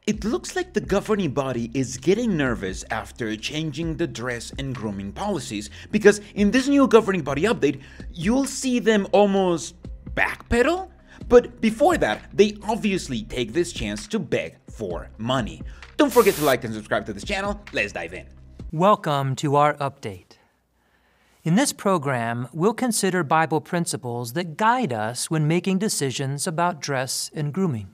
It looks like the governing body is getting nervous after changing the dress and grooming policies, because in this new governing body update, you'll see them almost backpedal. But before that, they obviously take this chance to beg for money. Don't forget to like and subscribe to this channel. Let's dive in. Welcome to our update. In this program, we'll consider Bible principles that guide us when making decisions about dress and grooming.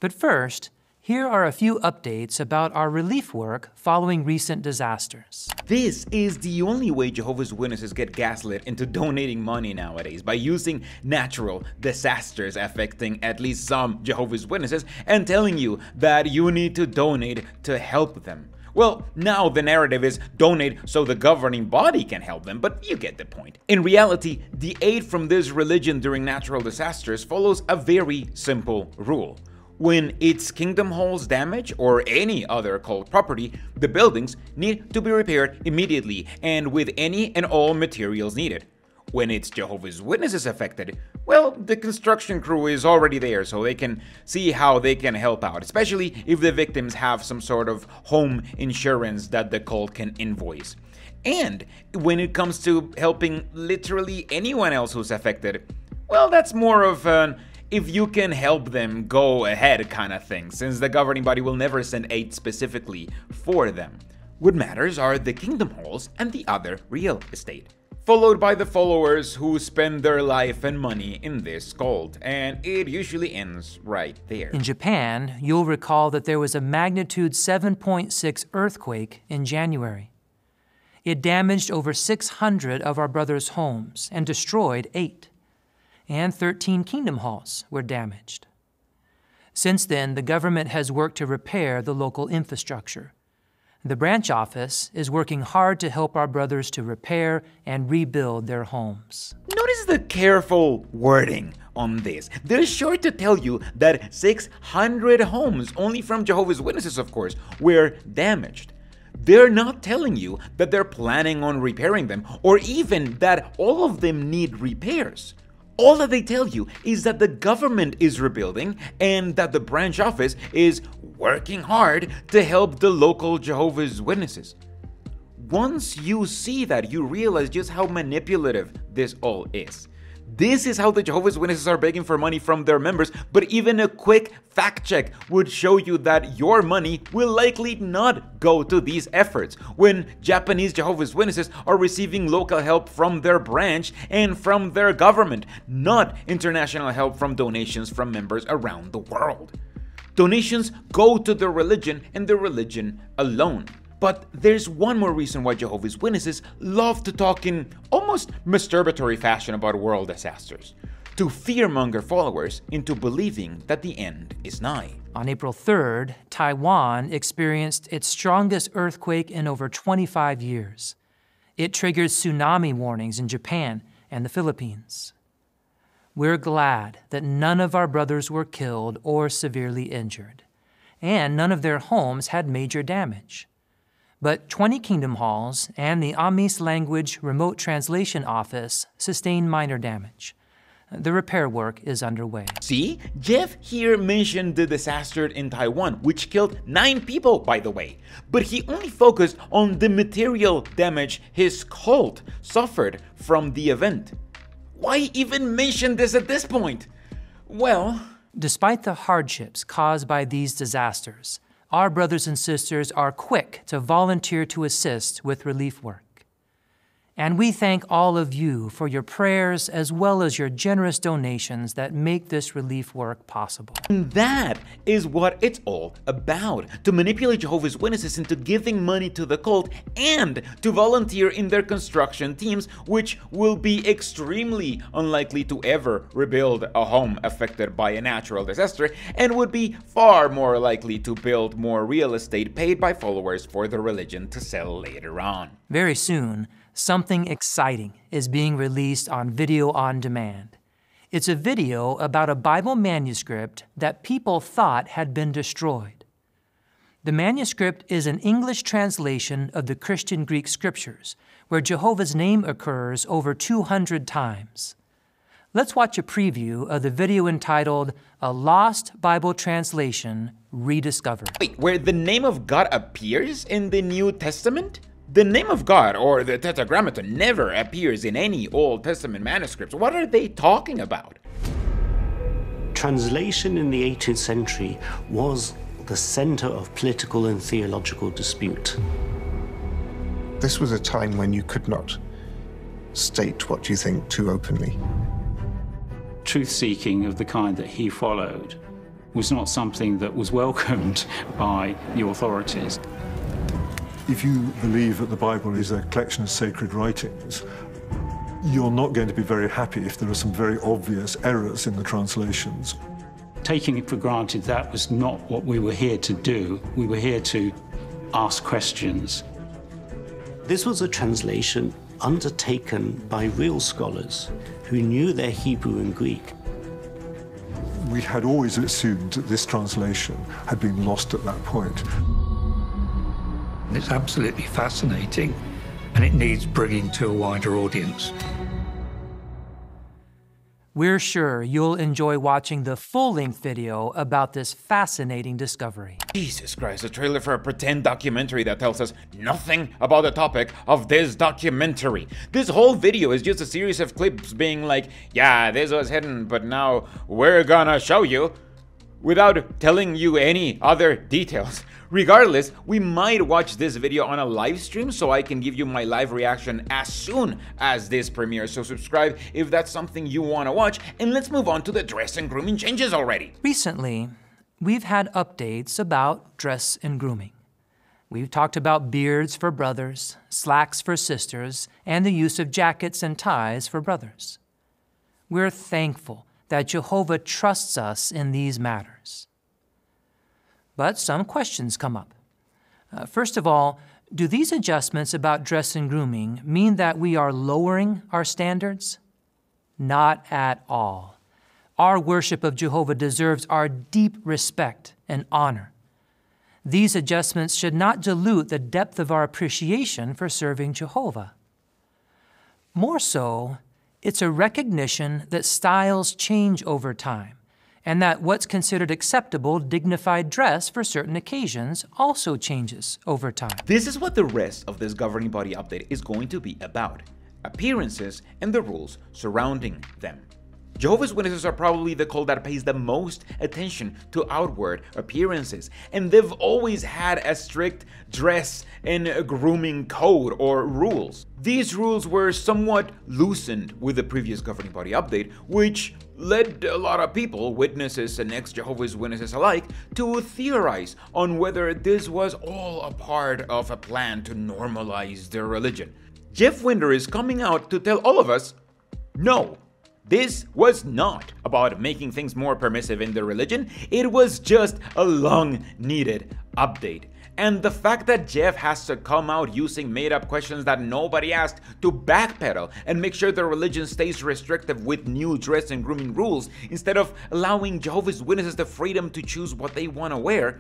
But first, here are a few updates about our relief work following recent disasters. This is the only way Jehovah's Witnesses get gaslit into donating money nowadays, by using natural disasters affecting at least some Jehovah's Witnesses and telling you that you need to donate to help them. Well, now the narrative is donate so the governing body can help them, but you get the point. In reality, the aid from this religion during natural disasters follows a very simple rule. When its kingdom halls damage or any other cult property, the buildings need to be repaired immediately and with any and all materials needed. When it's Jehovah's Witnesses affected, well, the construction crew is already there, so they can see how they can help out, especially if the victims have some sort of home insurance that the cult can invoice. And when it comes to helping literally anyone else who's affected, well, that's more of an if you can help them, go ahead kind of thing, since the governing body will never send aid specifically for them. What matters are the kingdom halls and the other real estate, followed by the followers who spend their life and money in this cult, and it usually ends right there. In Japan, you'll recall that there was a magnitude 7.6 earthquake in January. It damaged over 600 of our brothers' homes and destroyed 8. And 13 kingdom halls were damaged. Since then, the government has worked to repair the local infrastructure. The branch office is working hard to help our brothers to repair and rebuild their homes. Notice the careful wording on this. They're sure to tell you that 600 homes, only from Jehovah's Witnesses of course, were damaged. They're not telling you that they're planning on repairing them, or even that all of them need repairs. All that they tell you is that the government is rebuilding and that the branch office is working hard to help the local Jehovah's Witnesses. Once you see that, you realize just how manipulative this all is. This is how the Jehovah's Witnesses are begging for money from their members, but even a quick fact check would show you that your money will likely not go to these efforts, when Japanese Jehovah's Witnesses are receiving local help from their branch and from their government, not international help from donations from members around the world. Donations go to the religion and the religion alone. But there's one more reason why Jehovah's Witnesses love to talk in almost masturbatory fashion about world disasters: to fearmonger followers into believing that the end is nigh. On April 3rd, Taiwan experienced its strongest earthquake in over 25 years. It triggered tsunami warnings in Japan and the Philippines. We're glad that none of our brothers were killed or severely injured, and none of their homes had major damage. But 20 kingdom halls and the Amis language remote translation office sustained minor damage. The repair work is underway. See, Jeff here mentioned the disaster in Taiwan, which killed 9 people, by the way. But he only focused on the material damage his cult suffered from the event. Why even mention this at this point? Well, despite the hardships caused by these disasters, our brothers and sisters are quick to volunteer to assist with relief work. And we thank all of you for your prayers as well as your generous donations that make this relief work possible. And that is what it's all about: to manipulate Jehovah's Witnesses into giving money to the cult and to volunteer in their construction teams, which will be extremely unlikely to ever rebuild a home affected by a natural disaster, and would be far more likely to build more real estate paid by followers for the religion to sell later on. Very soon, something exciting is being released on video on demand. It's a video about a Bible manuscript that people thought had been destroyed. The manuscript is an English translation of the Christian Greek scriptures, where Jehovah's name occurs over 200 times. Let's watch a preview of the video entitled "A Lost Bible Translation rediscovered. Wait, where the name of God appears in the New Testament? The name of God, or the Tetragrammaton, never appears in any Old Testament manuscripts. What are they talking about? Translation in the 18th century was the center of political and theological dispute. This was a time when you could not state what you think too openly. Truth-seeking of the kind that he followed was not something that was welcomed by the authorities. If you believe that the Bible is a collection of sacred writings, you're not going to be very happy if there are some very obvious errors in the translations. Taking it for granted, that was not what we were here to do. We were here to ask questions. This was a translation undertaken by real scholars who knew their Hebrew and Greek. We had always assumed that this translation had been lost at that point. It's absolutely fascinating, and it needs bringing to a wider audience. We're sure you'll enjoy watching the full-length video about this fascinating discovery. Jesus Christ, a trailer for a pretend documentary that tells us nothing about the topic of this documentary. This whole video is just a series of clips being like, yeah, this was hidden, but now we're gonna show you, without telling you any other details. Regardless, we might watch this video on a live stream so I can give you my live reaction as soon as this premieres. So subscribe if that's something you want to watch, and let's move on to the dress and grooming changes already. Recently, we've had updates about dress and grooming. We've talked about beards for brothers, slacks for sisters, and the use of jackets and ties for brothers. We're thankful that Jehovah trusts us in these matters. But some questions come up. First of all, do these adjustments about dress and grooming mean that we are lowering our standards? Not at all. Our worship of Jehovah deserves our deep respect and honor. These adjustments should not dilute the depth of our appreciation for serving Jehovah. More so, it's a recognition that styles change over time, and that what's considered acceptable, dignified dress for certain occasions also changes over time. This is what the rest of this governing body update is going to be about: appearances and the rules surrounding them. Jehovah's Witnesses are probably the cult that pays the most attention to outward appearances, and they've always had a strict dress and grooming code or rules. These rules were somewhat loosened with the previous governing body update, which led a lot of people, witnesses and ex-Jehovah's Witnesses alike, to theorize on whether this was all a part of a plan to normalize their religion. Jeff Winder is coming out to tell all of us, no. This was not about making things more permissive in their religion. It was just a long-needed update. And the fact that Jeff has to come out using made-up questions that nobody asked to backpedal and make sure their religion stays restrictive with new dress and grooming rules instead of allowing Jehovah's Witnesses the freedom to choose what they want to wear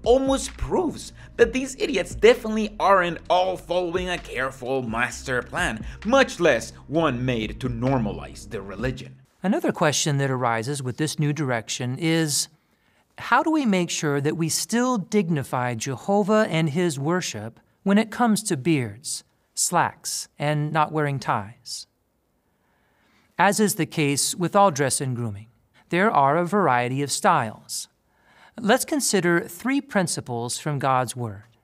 almost proves that these idiots definitely aren't all following a careful master plan, much less one made to normalize their religion. Another question that arises with this new direction is, how do we make sure that we still dignify Jehovah and his worship when it comes to beards, slacks, and not wearing ties? As is the case with all dress and grooming, there are a variety of styles. Let's consider 3 principles from God's Word.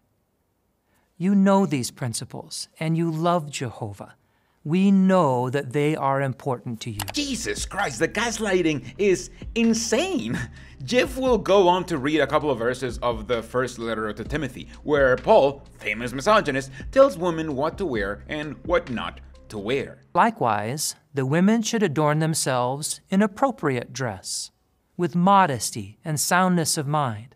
You know these principles, and you love Jehovah. We know that they are important to you. Jesus Christ, the gaslighting is insane. Jeff will go on to read a couple of verses of the first letter to Timothy, where Paul, famous misogynist, tells women what to wear and what not to wear. Likewise, the women should adorn themselves in appropriate dress, with modesty and soundness of mind,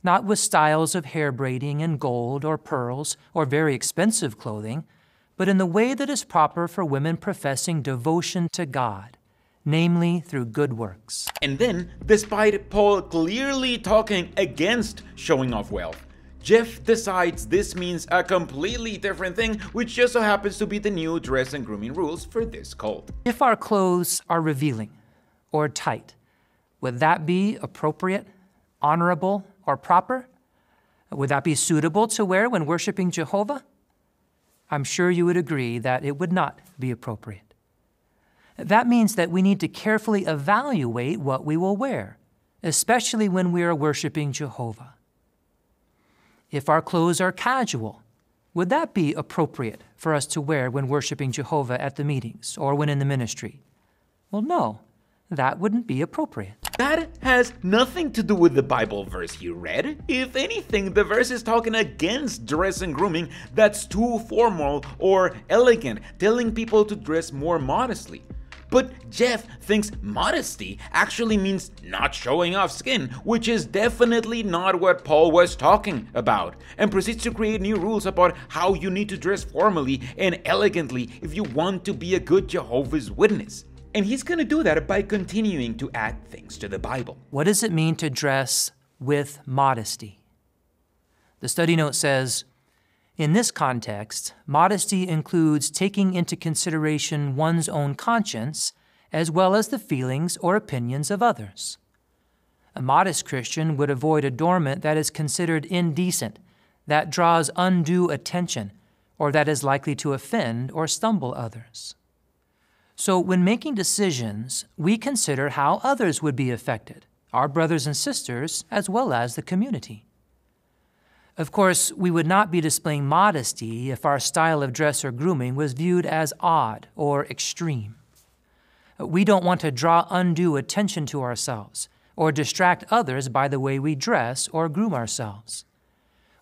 not with styles of hair braiding and gold or pearls or very expensive clothing, but in the way that is proper for women professing devotion to God, namely through good works. And then, despite Paul clearly talking against showing off wealth, Jeff decides this means a completely different thing, which just so happens to be the new dress and grooming rules for this cult. If our clothes are revealing or tight, would that be appropriate, honorable, or proper? Would that be suitable to wear when worshiping Jehovah? I'm sure you would agree that it would not be appropriate. That means that we need to carefully evaluate what we will wear, especially when we are worshiping Jehovah. If our clothes are casual, would that be appropriate for us to wear when worshiping Jehovah at the meetings or when in the ministry? Well, no, that wouldn't be appropriate. That has nothing to do with the Bible verse you read. If anything, the verse is talking against dress and grooming that's too formal or elegant, telling people to dress more modestly. But Jeff thinks modesty actually means not showing off skin, which is definitely not what Paul was talking about, and proceeds to create new rules about how you need to dress formally and elegantly if you want to be a good Jehovah's Witness. And he's going to do that by continuing to add things to the Bible. What does it mean to dress with modesty? The study note says, in this context, modesty includes taking into consideration one's own conscience as well as the feelings or opinions of others. A modest Christian would avoid adornment that is considered indecent, that draws undue attention, or that is likely to offend or stumble others. So when making decisions, we consider how others would be affected, our brothers and sisters, as well as the community. Of course, we would not be displaying modesty if our style of dress or grooming was viewed as odd or extreme. We don't want to draw undue attention to ourselves or distract others by the way we dress or groom ourselves.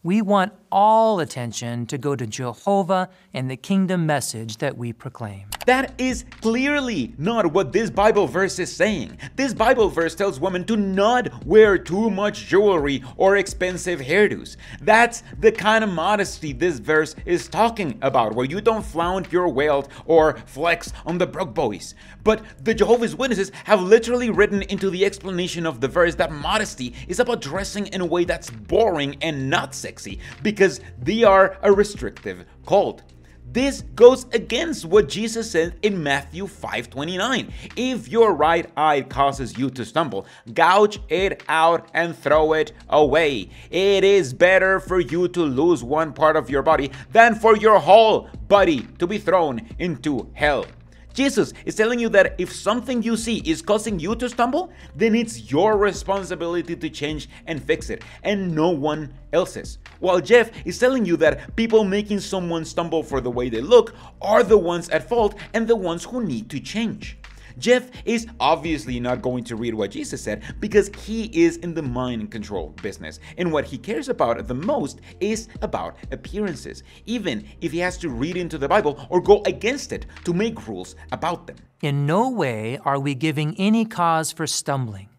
We want all attention to go to Jehovah and the kingdom message that we proclaim. That is clearly not what this Bible verse is saying. This Bible verse tells women to not wear too much jewelry or expensive hairdos. That's the kind of modesty this verse is talking about, where you don't flaunt your wealth or flex on the broke boys. But the Jehovah's Witnesses have literally written into the explanation of the verse that modesty is about dressing in a way that's boring and not sexy, because they are a restrictive cult. This goes against what Jesus said in Matthew 5:29. If your right eye causes you to stumble, gouge it out and throw it away. It is better for you to lose one part of your body than for your whole body to be thrown into hell. Jesus is telling you that if something you see is causing you to stumble, then it's your responsibility to change and fix it, and no one else's. While Jeff is telling you that people making someone stumble for the way they look are the ones at fault and the ones who need to change. Jeff is obviously not going to read what Jesus said because he is in the mind control business, and what he cares about the most is about appearances, even if he has to read into the Bible or go against it to make rules about them. In no way are we giving any cause for stumbling,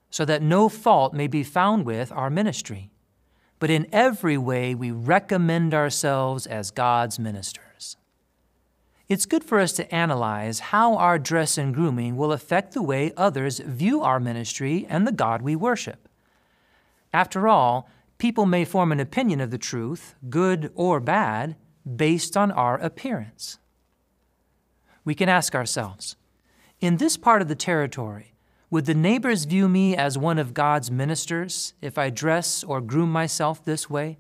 so that no fault may be found with our ministry. But in every way we recommend ourselves as God's ministers. It's good for us to analyze how our dress and grooming will affect the way others view our ministry and the God we worship. After all, people may form an opinion of the truth, good or bad, based on our appearance. We can ask ourselves, in this part of the territory, would the neighbors view me as one of God's ministers if I dress or groom myself this way?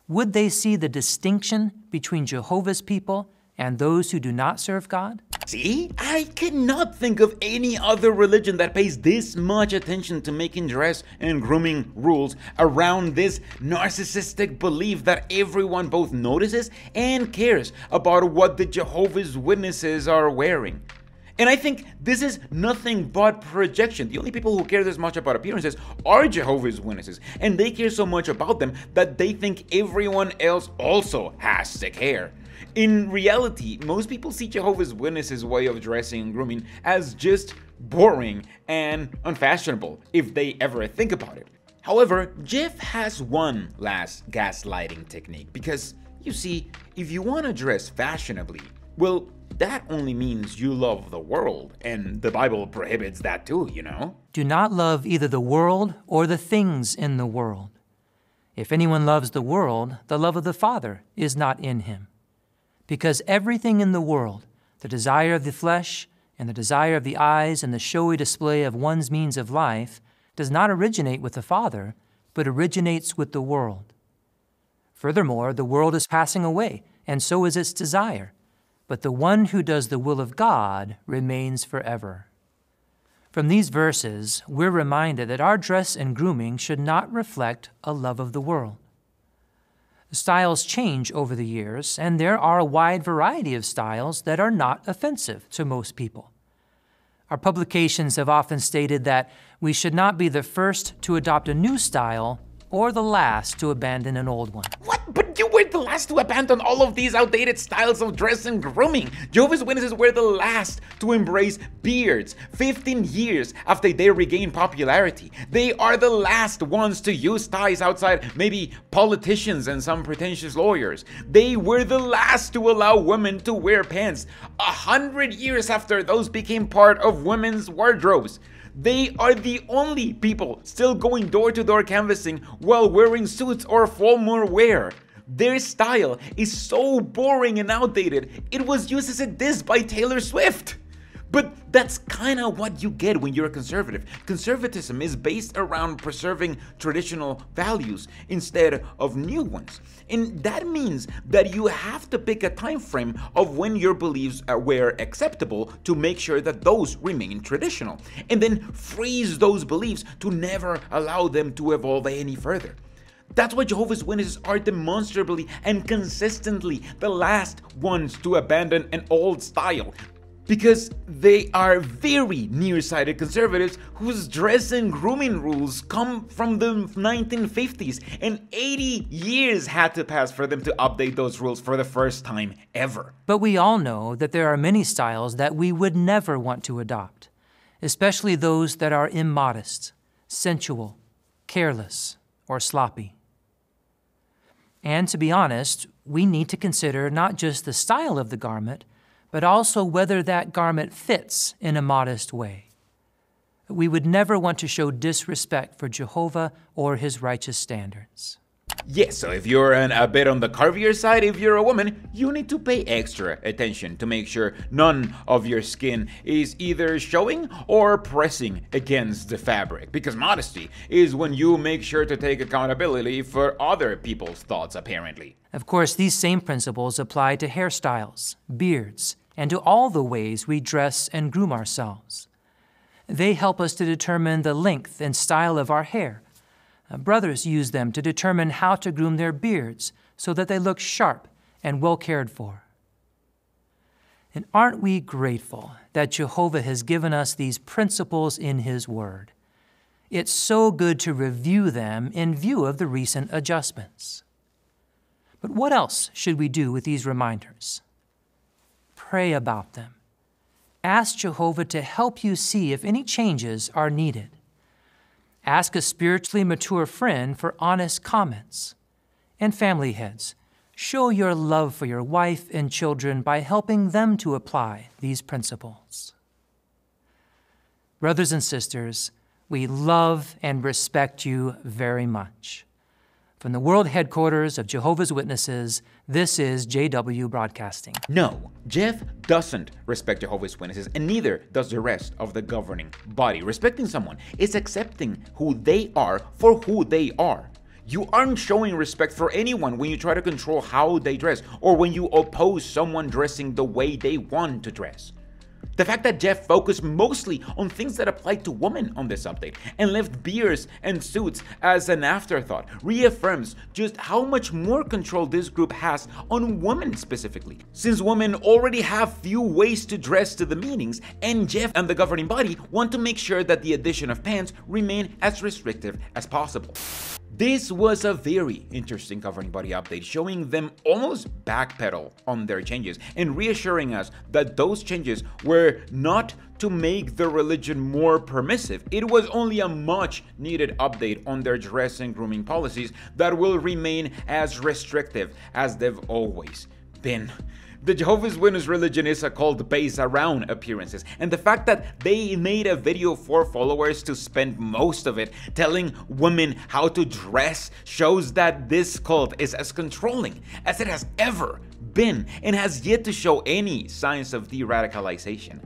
Would they see the distinction between Jehovah's people and those who do not serve God? See, I cannot think of any other religion that pays this much attention to making dress and grooming rules around this narcissistic belief that everyone both notices and cares about what the Jehovah's Witnesses are wearing. And I think this is nothing but projection. The only people who care this much about appearances are Jehovah's Witnesses, and they care so much about them that they think everyone else also has to care. In reality, most people see Jehovah's Witnesses' way of dressing and grooming as just boring and unfashionable, if they ever think about it. However, Jeff has one last gaslighting technique, because, you see, if you want to dress fashionably, well, that only means you love the world, and the Bible prohibits that too, you know? Do not love either the world or the things in the world. If anyone loves the world, the love of the Father is not in him. Because everything in the world, the desire of the flesh and the desire of the eyes and the showy display of one's means of life, does not originate with the Father, but originates with the world. Furthermore, the world is passing away, and so is its desire, but the one who does the will of God remains forever. From these verses, we're reminded that our dress and grooming should not reflect a love of the world. Styles change over the years, and there are a wide variety of styles that are not offensive to most people. Our publications have often stated that we should not be the first to adopt a new style or the last to abandon an old one. What? But you were the last to abandon all of these outdated styles of dress and grooming. Jehovah's Witnesses were the last to embrace beards 15 years after they regained popularity. They are the last ones to use ties outside maybe politicians and some pretentious lawyers. They were the last to allow women to wear pants 100 years after those became part of women's wardrobes. They are the only people still going door to door canvassing while wearing suits or formal wear. Their style is so boring and outdated, it was used as a diss by Taylor Swift. But that's kind of what you get when you're a conservative. Conservatism is based around preserving traditional values instead of new ones. And that means that you have to pick a time frame of when your beliefs were acceptable to make sure that those remain traditional, and then freeze those beliefs to never allow them to evolve any further. That's why Jehovah's Witnesses are demonstrably and consistently the last ones to abandon an old style, because they are very nearsighted conservatives whose dress and grooming rules come from the 1950s, and 80 years had to pass for them to update those rules for the first time ever. But we all know that there are many styles that we would never want to adopt, especially those that are immodest, sensual, careless, or sloppy. And to be honest, we need to consider not just the style of the garment, but also whether that garment fits in a modest way. We would never want to show disrespect for Jehovah or his righteous standards. Yes, so if you're a bit on the curvier side, if you're a woman, you need to pay extra attention to make sure none of your skin is either showing or pressing against the fabric. Because modesty is when you make sure to take accountability for other people's thoughts, apparently. Of course, these same principles apply to hairstyles, beards, and to all the ways we dress and groom ourselves. They help us to determine the length and style of our hair. Brothers use them to determine how to groom their beards so that they look sharp and well cared for. And aren't we grateful that Jehovah has given us these principles in his word? It's so good to review them in view of the recent adjustments. But what else should we do with these reminders? Pray about them. Ask Jehovah to help you see if any changes are needed. Ask a spiritually mature friend for honest comments. And family heads, show your love for your wife and children by helping them to apply these principles. Brothers and sisters, we love and respect you very much. From the world headquarters of Jehovah's Witnesses, this is JW Broadcasting. No, Jeff doesn't respect Jehovah's Witnesses, and neither does the rest of the governing body. Respecting someone is accepting who they are for who they are. You aren't showing respect for anyone when you try to control how they dress, or when you oppose someone dressing the way they want to dress. The fact that Jeff focused mostly on things that applied to women on this update and left beards and suits as an afterthought reaffirms just how much more control this group has on women specifically, since women already have few ways to dress to the meetings, and Jeff and the governing body want to make sure that the addition of pants remain as restrictive as possible. This was a very interesting governing body update, showing them almost backpedal on their changes and reassuring us that those changes were not to make the religion more permissive. It was only a much needed update on their dress and grooming policies that will remain as restrictive as they've always been. The Jehovah's Witness religion is a cult based around appearances, and the fact that they made a video for followers to spend most of it telling women how to dress shows that this cult is as controlling as it has ever been and has yet to show any signs of de-radicalization.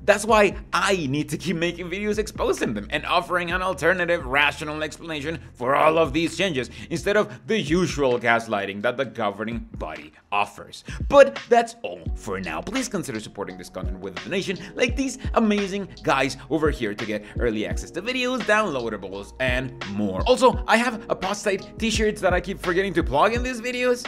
That's why I need to keep making videos exposing them and offering an alternative, rational explanation for all of these changes, instead of the usual gaslighting that the governing body offers. But that's all for now. Please consider supporting this content with a donation like these amazing guys over here to get early access to videos, downloadables, and more. Also, I have apostate t-shirts that I keep forgetting to plug in these videos.